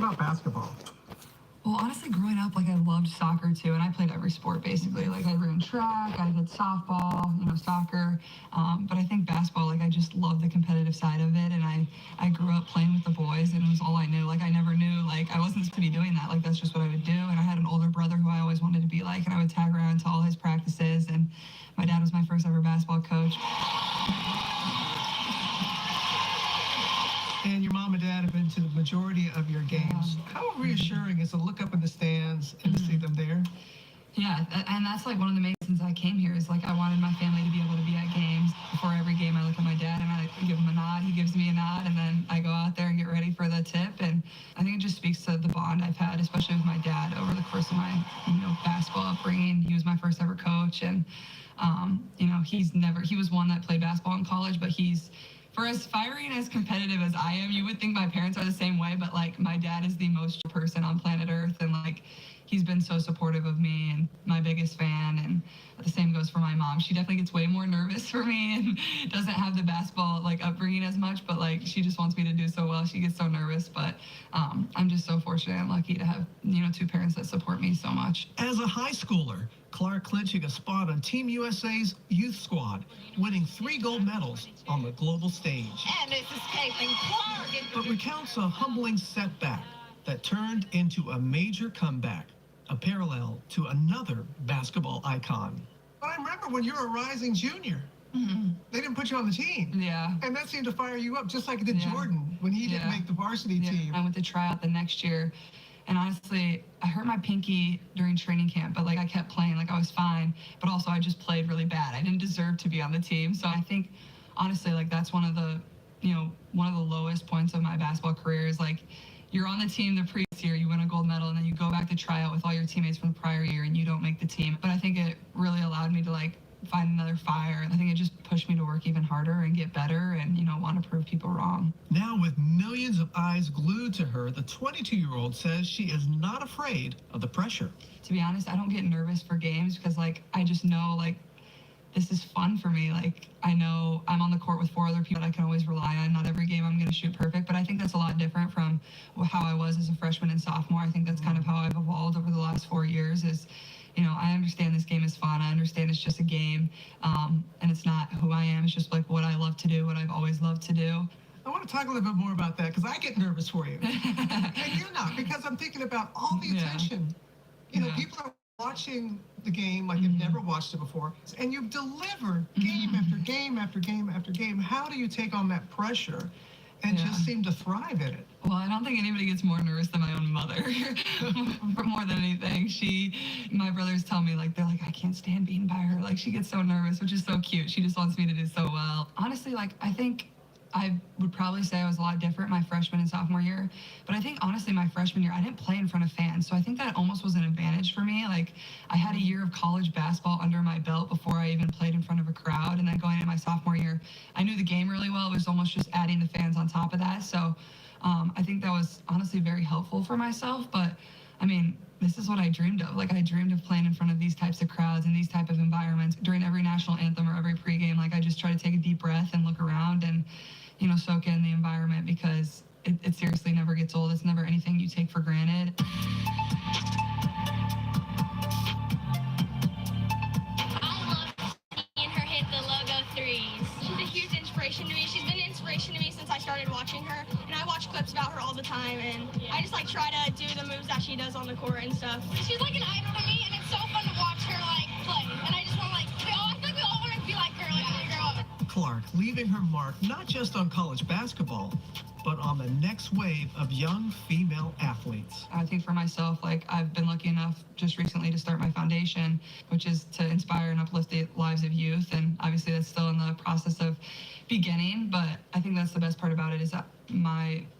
about basketball? Well, honestly, growing up, like I loved soccer too, and I played every sport basically. Like I ran track, I did softball, soccer. But I think basketball, like I just love the competitive side of it, and I grew up playing with the boys, and it was all I knew. Like I never knew, like I wasn't supposed to be doing that. Like that's just what I would do. And I had an older brother who I always wanted to be like, and I would tag around to all his practices. And my dad was my first ever basketball coach. And your mom and dad have been to the majority of your games. How reassuring is to look up in the stands and to see them there? Yeah, and that's like one of the main reasons I came here is like I wanted my family to be able to be at games. Before every game, I look at my dad and I give him a nod. He gives me a nod, and then I go out there and get ready for the tip. And I think it just speaks to the bond I've had, especially with my dad over the course of my basketball upbringing. He was my first ever coach, and he was one that played basketball in college, but for as fiery and as competitive as I am, you would think my parents are the same way, but like my dad is the most person on planet Earth, and like he's been so supportive of me and my biggest fan. And the same goes for my mom. She definitely gets way more nervous for me and doesn't have the basketball like upbringing as much, but like she just wants me to do so well. She gets so nervous, but I'm just so fortunate and lucky to have two parents that support me so much. As a high schooler, Clark clinching a spot on Team USA's youth squad, winning 3 gold medals on the global stage. And it's escaping Clark. But recounts a humbling setback that turned into a major comeback, a parallel to another basketball icon. But I remember when you were a rising junior, they didn't put you on the team. Yeah. And that seemed to fire you up, just like it did Jordan when he didn't make the varsity team. I went to try out the next year. And honestly, I hurt my pinky during training camp, but like I kept playing, like I was fine, but also I just played really bad. I didn't deserve to be on the team. So I think honestly, like that's one of the lowest points of my basketball career is like you're on the team the previous year, you win a gold medal, and then you go back to try out with all your teammates from the prior year and you don't make the team. But I think it really allowed me to like find another fire. And I think it just pushed me to work even harder and get better and, want to prove people wrong. Now with millions of eyes glued to her, the 22-year-old says she is not afraid of the pressure. To be honest, I don't get nervous for games because like, I just know like, this is fun for me. Like, I know I'm on the court with 4 other people that I can always rely on. Not every game I'm going to shoot perfect, but I think that's a lot different from how I was as a freshman and sophomore. I think that's kind of how I've evolved over the last 4 years is, I understand this game is fun. I understand it's just a game, and it's not who I am. It's just like what I love to do, what I've always loved to do. I want to talk a little bit more about that because I get nervous for you. And you're not, because I'm thinking about all the attention. People are watching the game like they've never watched it before, and you've delivered game after game after game after game. How do you take on that pressure and just seem to thrive in it? Well, I don't think anybody gets more nervous than my own mother. More than anything. My brothers tell me, like, they're like, I can't stand being by her. Like, she gets so nervous, which is so cute. She just wants me to do so well. Honestly, like, I think I would probably say I was a lot different my freshman and sophomore year. But I think, honestly, my freshman year, I didn't play in front of fans. So I think that almost was an advantage for me. Like, I had a year of college basketball under my belt before I even played in front of a crowd. And then going into my sophomore year, I knew the game really well. It was almost just adding the fans on top of that. So I think that was honestly very helpful for myself. But, I mean, this is what I dreamed of. Like, I dreamed of playing in front of these types of crowds and these type of environments. During every national anthem or every pregame, like, I just try to take a deep breath and look around and soak in the environment because it seriously never gets old. It's never anything you take for granted. I love seeing her hit the logo threes. She's a huge inspiration to me. She's been an inspiration to me since I started watching her. And I watch clips about her all the time. And I just like try to do the moves that she does on the court and stuff. She's like an idol to me, and it's so fun to watch her like play. And I just want I feel like we all want to be like her when we grow up. Clark leaving her mark not just on college basketball, but on the next wave of young female athletes. I think for myself, like I've been lucky enough just recently to start my foundation, which is to inspire and uplift the lives of youth. And obviously that's still in the process of beginning, but I think that's the best part about it is that I'm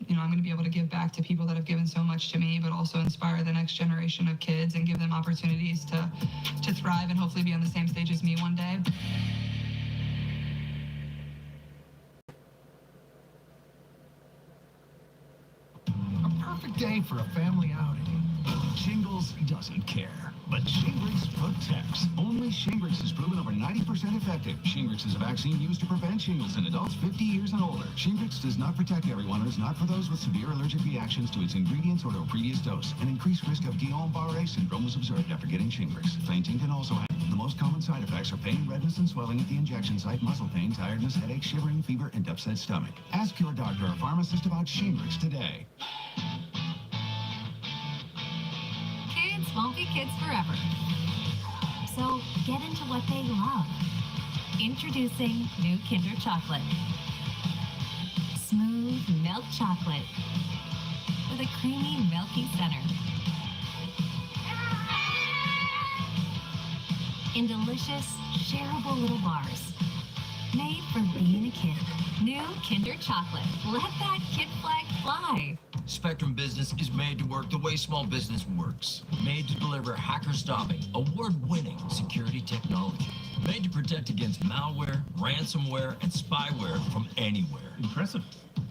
going to be able to give back to people that have given so much to me, but also inspire the next generation of kids and give them opportunities to thrive and hopefully be on the same stage as me one day. Perfect day for a family outing. Jingles doesn't care. but Shingrix protects. Only Shingrix is proven over 90% effective. Shingrix is a vaccine used to prevent shingles in adults 50 years and older. Shingrix does not protect everyone and is not for those with severe allergic reactions to its ingredients or to a previous dose. An increased risk of Guillain-Barré syndrome was observed after getting Shingrix. Fainting can also happen. The most common side effects are pain, redness, and swelling at the injection site, muscle pain, tiredness, headache, shivering, fever, and upset stomach. Ask your doctor or pharmacist about Shingrix today. Kids won't be kids forever. So get into what they love. Introducing new Kinder Chocolate. Smooth milk chocolate with a creamy, milky center. In delicious, shareable little bars. Made for being a kid. New Kinder Chocolate. Let that kid flag fly. Spectrum Business is made to work the way small business works. Made to deliver hacker-stopping, award-winning security technology. Made to protect against malware, ransomware, and spyware from anywhere. Impressive.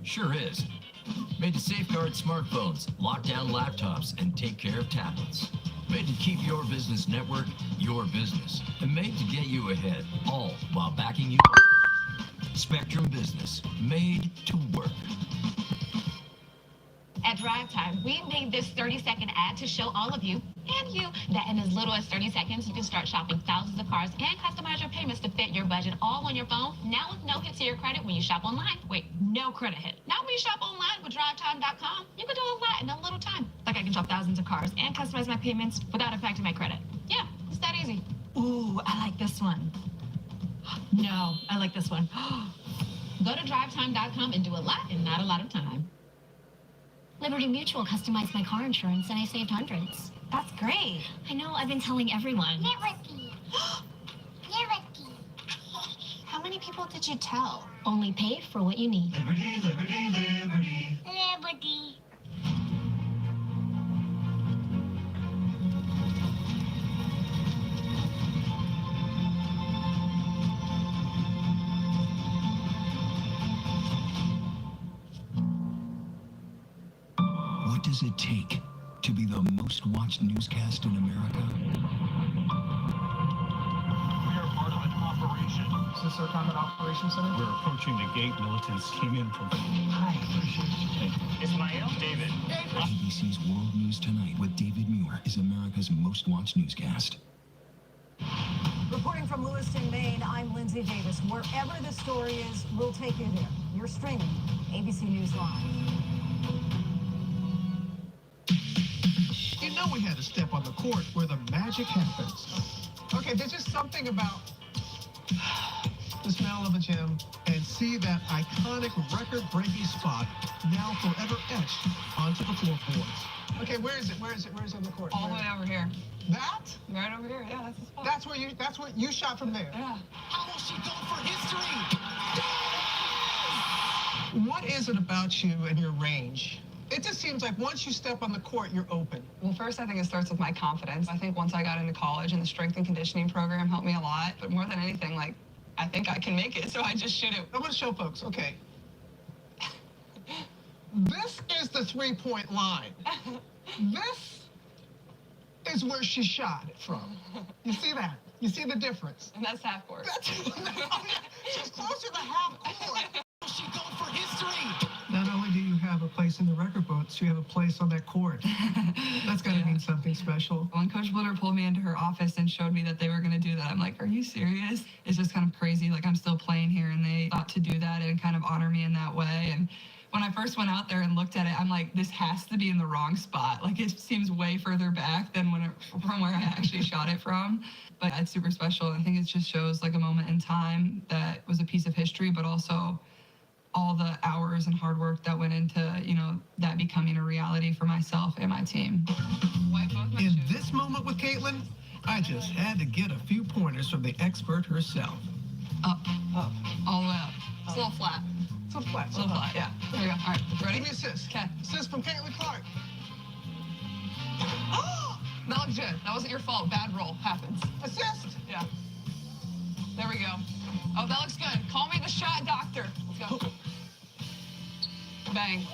Sure is. Made to safeguard smartphones, lock down laptops, and take care of tablets. Made to keep your business network your business. And made to get you ahead, all while backing you. Spectrum Business, made to work. At Drive Time, we made this 30-second ad to show all of you and you that in as little as 30 seconds, you can start shopping thousands of cars and customize your payments to fit your budget all on your phone. Now with no hit to your credit when you shop online. Wait, no credit hit. Now when you shop online with DriveTime.com, you can do a lot in a little time. Like I can shop thousands of cars and customize my payments without impacting my credit. Yeah, it's that easy. Ooh, I like this one. No, I like this one. Go to DriveTime.com and do a lot in not a lot of time. Liberty Mutual customized my car insurance and I saved hundreds. That's great. I know, I've been telling everyone. Liberty. Liberty. How many people did you tell? Only pay for what you need. Liberty, liberty, liberty. Liberty. What does it take to be the most watched newscast in America? We are part of an operation. Is this our common operation center? We're approaching the gate. Militants came in from... Hi, appreciate you. Ismail? David. ABC's World News Tonight with David Muir is America's most watched newscast. Reporting from Lewiston, Maine, I'm Lindsay Davis. Wherever the story is, we'll take you there. You're streaming ABC News Live. You know we had to step on the court where the magic happens. Okay, there's just something about the smell of a gym and see that iconic record-breaking spot now forever etched onto the floorboards. Okay, where is it? Where is it? Where is it on the court? All the way over here. That? Right over here. Yeah, that's the spot. That's what you shot from there. Yeah. How will she go for history? What is it about you and your range? It just seems like once you step on the court, you're open. Well, first, I think it starts with my confidence. I think once I got into college and the strength and conditioning program helped me a lot. But more than anything, like, I think I can make it, so I just shoot it. I want to show folks, okay. This is the three-point line. This is where she shot it from. You see that? You see the difference? And that's half court. She's closer to half court. She go for history. Not only do you have a place in the record books, you have a place on that court. That's got to mean something special. When Coach Blitter pulled me into her office and showed me that they were going to do that, I'm like, are you serious? It's just kind of crazy. Like, I'm still playing here, and they thought to do that and kind of honor me in that way. And when I first went out there and looked at it, I'm like, this has to be in the wrong spot. Like, it seems way further back than from where I actually shot it from. But it's super special. I think it just shows like a moment in time that was a piece of history, but also all the hours and hard work that went into, you know, that becoming a reality for myself and my team. In this moment with Caitlin, I just had to get a few pointers from the expert herself. Up, all the way up. It's a little flat. It's a little flat. It's a little flat, yeah. There we go. All right, ready? Give me assist. Okay. Assist from Caitlin Clark. That looks good. That wasn't your fault. Bad roll. Happens. Assist. Yeah. There we go. Oh, that looks good. Call me the shot doctor. Let's go. Bang.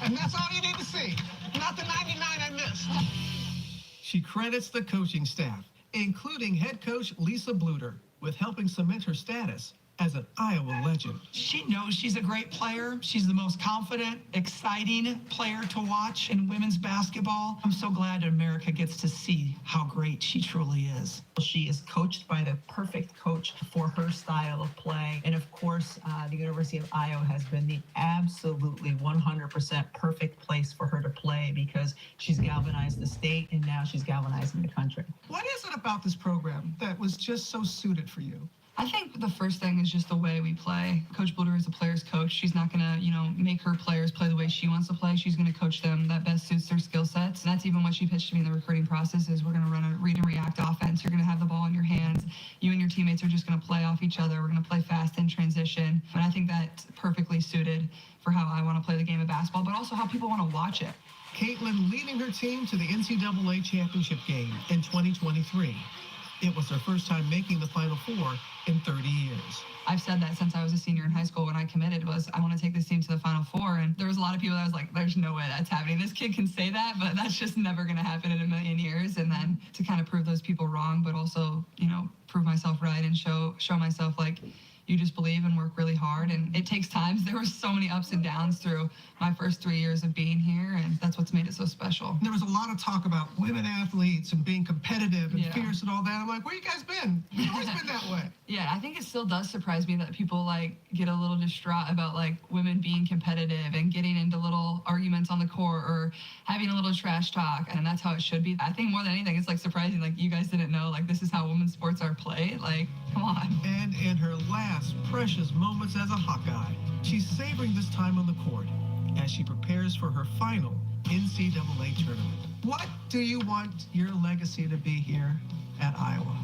And that's all you need to see. Not the 99 I missed. She credits the coaching staff, including head coach Lisa Bluter, with helping cement her status as an Iowa legend. She knows she's a great player. She's the most confident, exciting player to watch in women's basketball. I'm so glad America gets to see how great she truly is. She is coached by the perfect coach for her style of play. And of course, the University of Iowa has been the absolutely 100% perfect place for her to play because she's galvanized the state and now she's galvanizing the country. What is it about this program that was just so suited for you? I think the first thing is just the way we play. Coach Bluter is a player's coach. She's not going to, make her players play the way she wants to play. She's going to coach them that best suits their skill sets. And that's even what she pitched to me in the recruiting process is we're going to run a read and react offense. You're going to have the ball in your hands. You and your teammates are just going to play off each other. We're going to play fast in transition. And I think that's perfectly suited for how I want to play the game of basketball, but also how people want to watch it. Caitlin leading her team to the NCAA championship game in 2023. It was her first time making the Final Four in 30 years. I've said that since I was a senior in high school when I committed was I want to take this team to the Final Four. And there was a lot of people that was like, there's no way that's happening. This kid can say that, but that's just never going to happen in a million years. And then to kind of prove those people wrong, but also, prove myself right and show myself like you just believe and work really hard. And it takes time. There were so many ups and downs through my first 3 years of being here. And that's what's made it so special. There was a lot of talk about women athletes and being competitive and Yeah. fierce and all that. I'm like, where you guys been? You've always been that way. Yeah, I think it still does surprise me that people get a little distraught about women being competitive and getting into little arguments on the court or having a little trash talk, and that's how it should be. I think more than anything, it's surprising you guys didn't know this is how women's sports are played. Come on. And in her last precious moments as a Hawkeye, she's savoring this time on the court as she prepares for her final NCAA tournament. What do you want your legacy to be here at Iowa?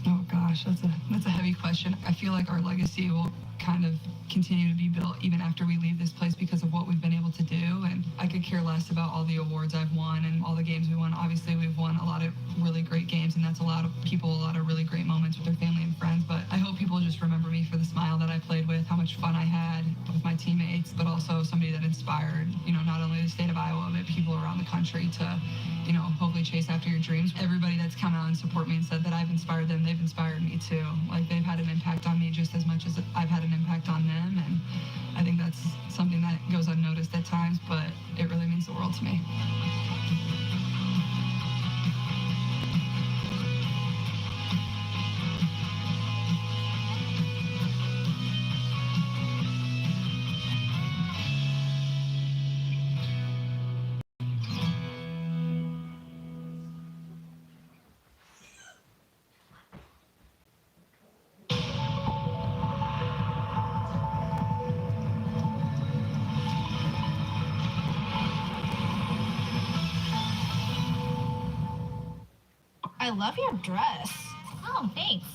Oh gosh, that's a heavy question. I feel like our legacy will kind of continue to be built even after we leave this place because of what we've been able to do. And I could care less about all the awards I've won and all the games we won. Obviously, we've won a lot of really great games, and that's allowed people a lot of really great moments with their family and friends. But I hope people just remember me for the smile that I played with, how much fun I had with my teammates, but also somebody that inspired, not only the state of Iowa, but people around the country to, hopefully chase after your dreams. Everybody that's come out and support me and said that I've inspired them, they've inspired me too. They've had an impact on me just as much as I've had an impact on them. And I think that's something that goes unnoticed at times, but it really means the world to me. I love your dress. Oh, thanks.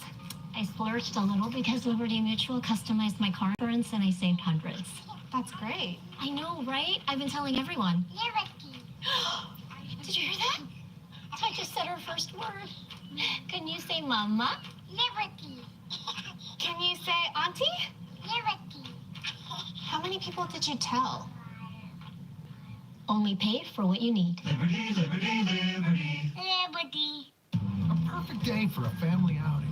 I splurged a little because Liberty Mutual customized my car insurance and I saved hundreds. That's great. I know, right? I've been telling everyone. Did you hear that? I just said her first word. Can you say mama? Liberty. Can you say auntie? Liberty. How many people did you tell? Only pay for what you need. Liberty, liberty, liberty. Liberty. A perfect day for a family outing.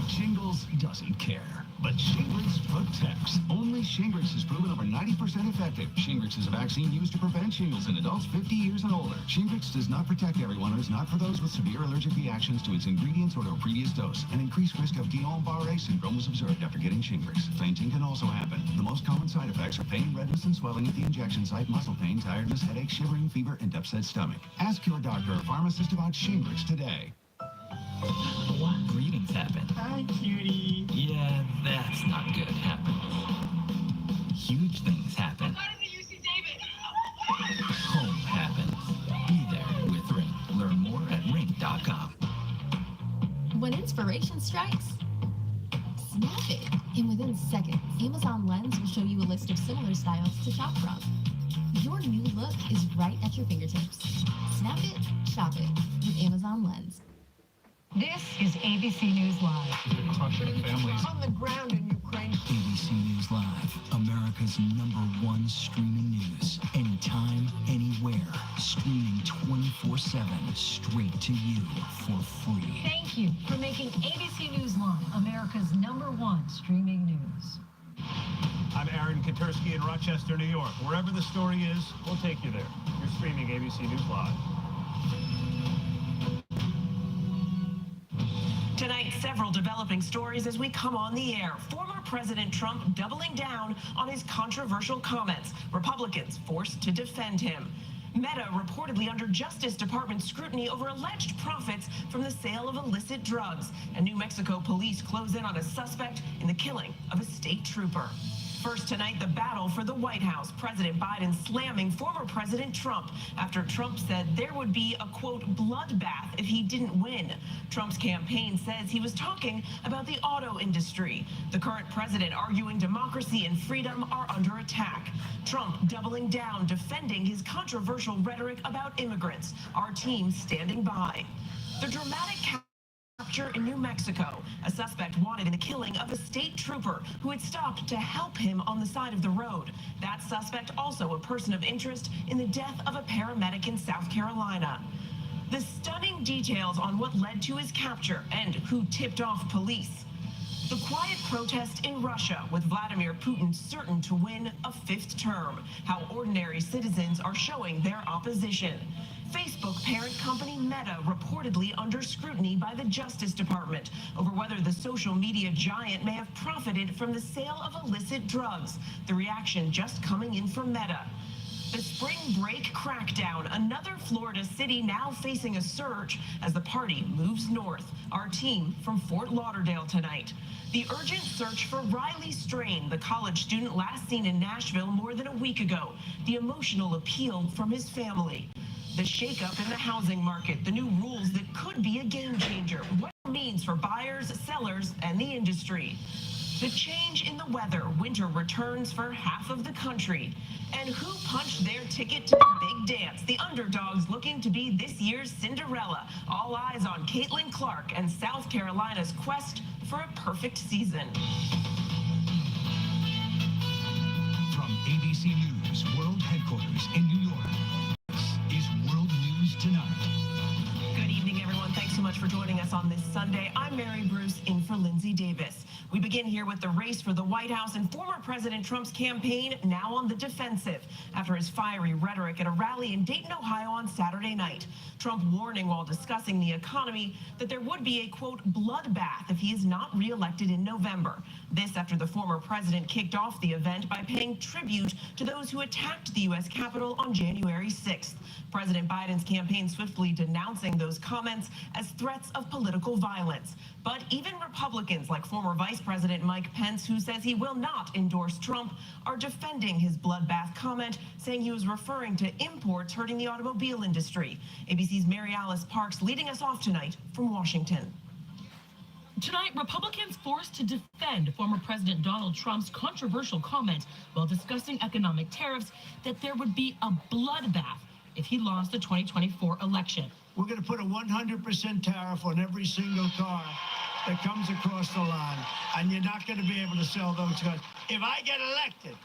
Shingles doesn't care, but Shingrix protects. Only Shingrix is proven over 90% effective. Shingrix is a vaccine used to prevent shingles in adults 50 years and older. Shingrix does not protect everyone and is not for those with severe allergic reactions to its ingredients or to a previous dose. An increased risk of Guillain-Barré syndrome was observed after getting Shingrix. Fainting can also happen. The most common side effects are pain, redness, and swelling at the injection site, muscle pain, tiredness, headache, shivering, fever, and upset stomach. Ask your doctor or pharmacist about Shingrix today. What readings happen? Hi, cutie. Yeah, that's not good. Happen. Huge things happen. Home happens. Be there with Ring. Learn more at ring.com. When inspiration strikes, snap it. And within seconds, Amazon Lens will show you a list of similar styles to shop from. Your new look is right at your fingertips. Snap it, shop it with Amazon Lens. This is ABC News Live. The crushing of families. On the ground in Ukraine. ABC News Live, America's #1 streaming news. Anytime, anywhere. Streaming 24/7, straight to you for free. Thank you for making ABC News Live America's #1 streaming news. I'm Aaron Katursky in Rochester, New York. Wherever the story is, we'll take you there. You're streaming ABC News Live. Tonight, several developing stories as we come on the air. Former President Trump doubling down on his controversial comments. Republicans forced to defend him. Meta reportedly under Justice Department scrutiny over alleged profits from the sale of illicit drugs. And New Mexico police close in on a suspect in the killing of a state trooper. First tonight, the battle for the White House. President Biden slamming former President Trump after Trump said there would be a, quote, bloodbath if he didn't win. Trump's campaign says he was talking about the auto industry. The current president arguing democracy and freedom are under attack. Trump doubling down, defending his controversial rhetoric about immigrants. Our team standing by. The dramatic capture in New Mexico. A suspect wanted in the killing of a state trooper who had stopped to help him on the side of the road. That suspect also a person of interest in the death of a paramedic in South Carolina. The stunning details on what led to his capture and who tipped off police. The quiet protest in Russia with Vladimir Putin certain to win a 5th term. How ordinary citizens are showing their opposition. Facebook parent company Meta reportedly under scrutiny by the Justice Department over whether the social media giant may have profited from the sale of illicit drugs. The reaction just coming in from Meta. The spring break crackdown, another Florida city now facing a surge as the party moves north. Our team from Fort Lauderdale tonight. The urgent search for Riley Strain, the college student last seen in Nashville more than a week ago. The emotional appeal from his family. The shakeup in the housing market, the new rules that could be a game changer. What it means for buyers, sellers, and the industry. The change in the weather, winter returns for half of the country. And who punched their ticket to the big dance? The underdogs looking to be this year's Cinderella. All eyes on Caitlin Clark and South Carolina's quest for a perfect season. From ABC News World Headquarters in New York, this is World News Tonight. Good evening, everyone. Thanks so much for joining us on this Sunday. I'm Mary Bruce, in for Lindsay Davis. We begin here with the race for the White House and former President Trump's campaign now on the defensive after his fiery rhetoric at a rally in Dayton, Ohio on Saturday night. Trump warning while discussing the economy that there would be a, quote, bloodbath if he is not reelected in November. This after the former president kicked off the event by paying tribute to those who attacked the U.S. Capitol on January 6th. President Biden's campaign swiftly denouncing those comments as threats of political violence. But even Republicans like former Vice President Mike Pence, who says he will not endorse Trump, are defending his bloodbath comment, saying he was referring to imports hurting the automobile industry. ABC's Mary Alice Parks leading us off tonight from Washington. Tonight, Republicans forced to defend former President Donald Trump's controversial comment while discussing economic tariffs that there would be a bloodbath if he lost the 2024 election. We're going to put a 100% tariff on every single car that comes across the line, and you're not going to be able to sell those cars. If I get elected,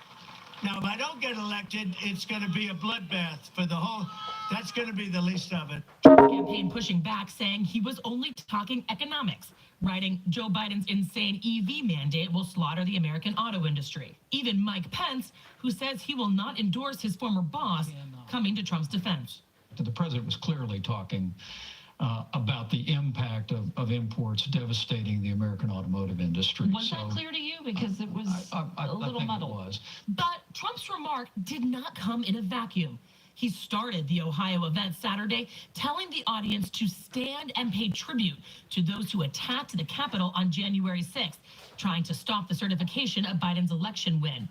now if I don't get elected, it's going to be a bloodbath for the whole, that's going to be the least of it. Trump's campaign pushing back, saying he was only talking economics, writing Joe Biden's insane EV mandate will slaughter the American auto industry. Even Mike Pence, who says he will not endorse his former boss, coming to Trump's defense. The president was clearly talking about the impact of imports devastating the American automotive industry. Was that clear to you? Because it was a little muddled. It was. But Trump's remark did not come in a vacuum. He started the Ohio event Saturday, telling the audience to stand and pay tribute to those who attacked the Capitol on January 6th, trying to stop the certification of Biden's election win.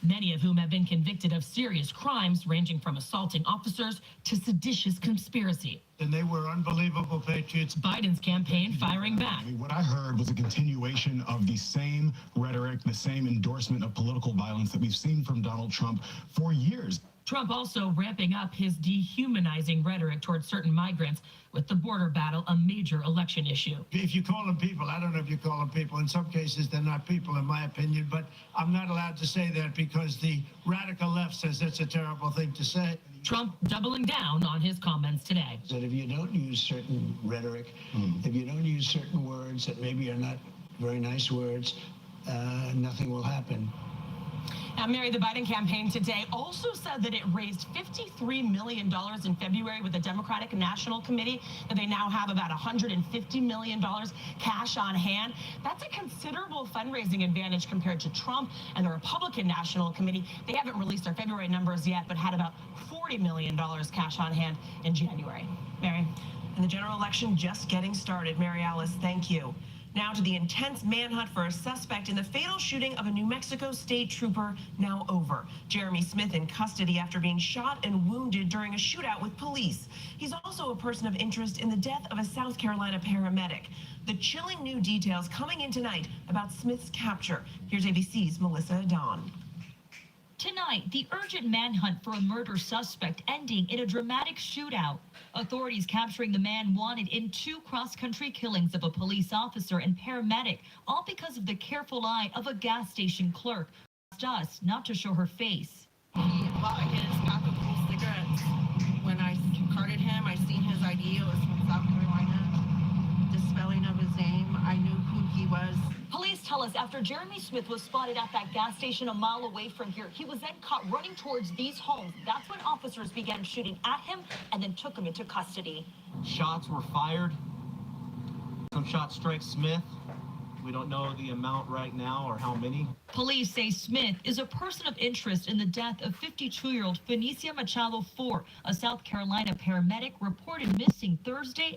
Many of whom have been convicted of serious crimes ranging from assaulting officers to seditious conspiracy. And they were unbelievable patriots. Biden's campaign firing back. What I heard was a continuation of the same rhetoric, the same endorsement of political violence that we've seen from Donald Trump for years. Trump also ramping up his dehumanizing rhetoric towards certain migrants, with the border battle a major election issue. If you call them people, I don't know if you call them people. In some cases, they're not people, in my opinion, but I'm not allowed to say that because the radical left says that's a terrible thing to say. Trump doubling down on his comments today. That if you don't use certain rhetoric, if you don't use certain words that maybe are not very nice words, nothing will happen. Now, Mary, the Biden campaign today also said that it raised $53 million in February with the Democratic National Committee, that they now have about $150 million cash on hand. That's a considerable fundraising advantage compared to Trump and the Republican National Committee. They haven't released their February numbers yet, but had about $40 million cash on hand in January. Mary? And the general election just getting started. Mary Alice, thank you. Now to the intense manhunt for a suspect in the fatal shooting of a New Mexico state trooper, now over. Jeremy Smith in custody after being shot and wounded during a shootout with police. He's also a person of interest in the death of a South Carolina paramedic. The chilling new details coming in tonight about Smith's capture. Here's ABC's Melissa Adon. Tonight, the urgent manhunt for a murder suspect ending in a dramatic shootout. Authorities capturing the man wanted in 2 cross-country killings of a police officer and paramedic, all because of the careful eye of a gas station clerk who asked us not to show her face. He bought his pack of full cigarettes. When I carded him, I seen his ID. It was from South Carolina. The spelling of his name, I knew who he was. Police tell us after Jeremy Smith was spotted at that gas station a mile away from here, he was then caught running towards these homes. That's when officers began shooting at him and then took him into custody. Shots were fired. Some shots strike Smith. We don't know the amount right now or how many. Police say Smith is a person of interest in the death of 52-year-old Fenicia Machado IV, a South Carolina paramedic reported missing Thursday